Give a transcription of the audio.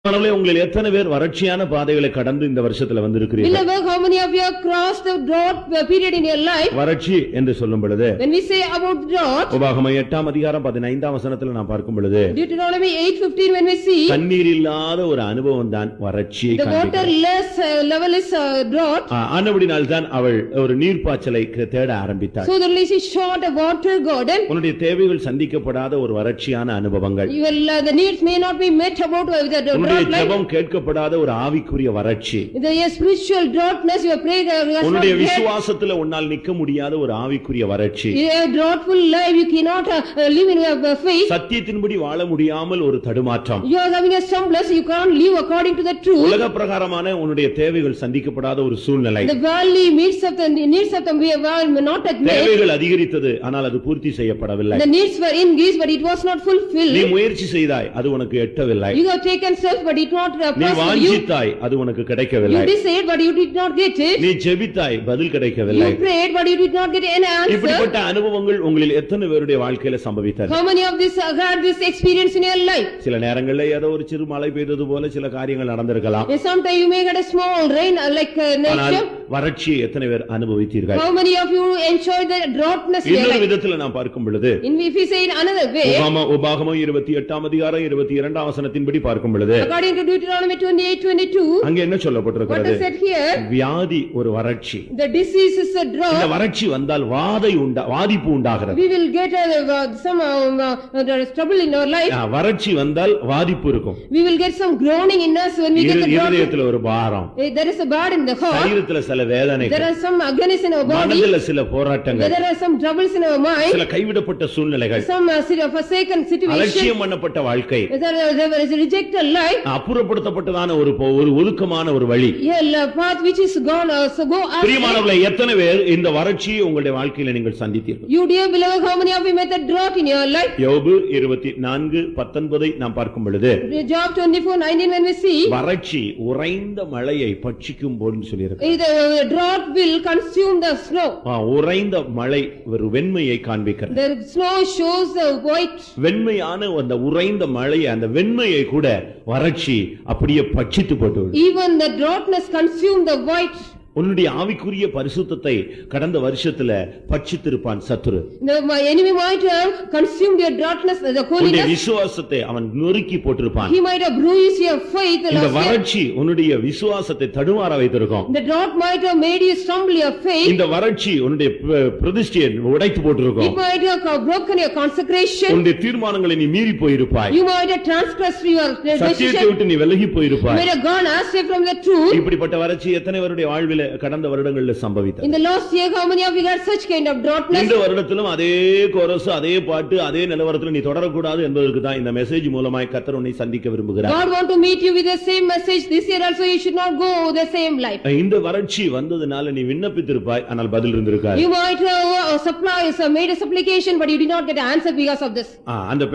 உங்களில் எத்தனை பேர் வறட்சியான பாதைகளை கடந்து இந்த வருஷத்துல வந்திருக்கிறீர்கள்? Beloved, how many of you have crossed the drought period in your life? வறட்சி என்று சொல்லும் பொழுது When we say about drought, உபாகமம் 8ஆம் அதிகாரம் 15ஆம் வசனத்துல நான் பார்க்கும் பொழுது Deuteronomy 8:15, when we see தண்ணீர் இல்லாத ஒரு அனுபவம் தான் வறட்சியை the waterless level is drought, ஆனபடினால் தான் அவள் ஒரு நீர்ப்பாய்ச்சலை தேட ஆரம்பித்தாள். so the she sought a water garden. உன்னுடைய தேவைகள் சந்திக்கப்படாத ஒரு வறட்சியான அனுபவங்கள், The needs may not be met about the drought life. ஜெபம் கேட்கப்படாத ஒரு ஆவிக்குரிய வறட்சி, The spiritual droughtness you are praying. உன்னுடைய விசுவாசத்துல உன்னால் நிக்க முடியாத ஒரு ஆவிக்குரிய வறட்சி, A drouhtful life you cannot live in your faith. சத்தியத்தின்படி வாழ முடியாமல் ஒரு தடுமாற்றம், You are having a stumbless, you can't live according to the truth. உலக பிரகாரமான உன்னுடைய தேவைகள் சந்திக்கப்படாத ஒரு சூழ்நிலை, The valley needs of the world not at met. தேவைகள் அதிகரித்தது ஆனால் அது பூர்த்தி செய்யப்படவில்லை. The needs were increased but it was not fulfilled. நீ முயற்சி செய்தாய், அது உனக்கு எட்டவில்லை. You have taken steps but it not நீ prospered you. வாஞ்சித்தாய், அது உனக்கு கிடைக்கவில்லை. You desired but you did not get it. நீ ஜெபித்தாய், பதில் கிடைக்கவில்லை. You prayed but you did not get any answer. இப்படிப்பட்ட அனுபவங்கள் உங்களில் எத்தனை பேருடைய வாழ்க்கையில சம்பவித்தது? How many of this had this experience in your life? சில நேரங்களில் ஏதோ ஒரு சிறு மழை பெய்தது போல சில காரியங்கள் நடந்திருக்கலாம். Sometimes you may get a small rain like ஆனால் nature. வறட்சியை எத்தனை பேர் அனுபவித்தீர்கள்? How many of you enjoyed the droughtness in your இன்னொரு life? விதத்துல நான் பார்க்கும் பொழுது If we say in another way, உபாகமம் 28ஆம் அதிகாரம் 22ஆம் வசனத்தின்படி பார்க்கும் பொழுது according to Deuteronomy 28:22, அங்கே என்ன what சொல்லப்பட்டிருக்கிறது? is said here? வியாதி ஒரு வறட்சி. The disease is a இந்த drought. வறட்சி வந்தால் வாதிப்பு உண்டாகிறது. We will get some there is trouble in our life. வறட்சி வந்தால் வாதிப்பு இருக்கும். We will get some groaning in us when we get the drought. இதயத்துல ஒரு பாரம், There is a burden in the heart. சரீரத்துல சில வேதனைகள், There are some agonies in our body. மனதில சில போராட்டங்கள், There are some troubles in our mind. சில கைவிடப்பட்ட சூழ்நிலைகள், Some forsaken situation. அலட்சியம் பண்ணப்பட்ட வாழ்க்கை, There is a rejected life. அப்புறப்படுத்தப்பட்டதான ஒரு ஒதுக்கமான ஒரு வழி. A path which is gone so go astray. பிரியமானவர்களே, எத்தனை பேர் இந்த வறட்சியை உங்களுடைய வாழ்க்கையில நீங்கள் சந்தித்தீர்கள்? You dear beloved, how many of you met a drought in your life? யோபு 24:19 நாம் பார்க்கும் பொழுது Job 24:19, when we see வறட்சி உறைந்த மழையை பட்சிக்கும் போன்னு சொல்லியிருக்கு. the drought will consume the snow. உறைந்த மழை ஒரு வெண்மையை காண்பிக்கிறது. The snow shows the white. வெண்மையான அந்த உறைந்த மழையை, அந்த வெண்மையை கூட வறட்சி அப்படியே பட்சித்து போட்டு விடும். Even the droughtness consume the white. உன்னுடைய ஆவிக்குரிய பரிசுத்தத்தை கடந்த வருஷத்துல பட்சித்திருப்பான் சத்துரு. My enemy might have consumed your droughtness, the உன்னுடைய holiness. விசுவாசத்தை அவன் நொறுக்கி போட்டிருப்பான். He might have bruised your faith. இந்த வறட்சி உன்னுடைய விசுவாசத்தை தடுமாற வைத்திருக்கும். The drought might have made you stumble your faith. இந்த வறட்சி உன்னுடைய பிரதிஷ்டையை உடைத்து போட்டிருக்கும். It might have broken your consecration. உன்னுடைய தீர்மானங்களை நீ மீறி போயிருப்பாய். You might have transgressed your சத்தியத்தை decision. விட்டு நீ விலகி You போயிருப்பாய். might have gone astray from the truth. இப்படிப்பட்ட வறட்சி எத்தனை பேருடைய வாழ்வில கடந்த வருடங்களில் சம்பவித்தது? In the last year, how many of you had such kind of droughtness? இந்த வருடத்திலும் அதே கோரஸ், அதே பாட்டு, அதே நிலவரத்தில் நீ தொடரக்கூடாது என்பதற்கு தான் இந்த மெசேஜ் மூலமாய் கர்த்தர் உன்னை சந்திக்க விரும்புகிறார். God want to meet you with the same message this year also. You should not go the same life. இந்த வறட்சி வந்ததனால நீ விண்ணப்பித்திருப்பாய், ஆனால் பதில் இருந்திருக்காது. You might have made a supplication but you did not get an answer because of this. அந்த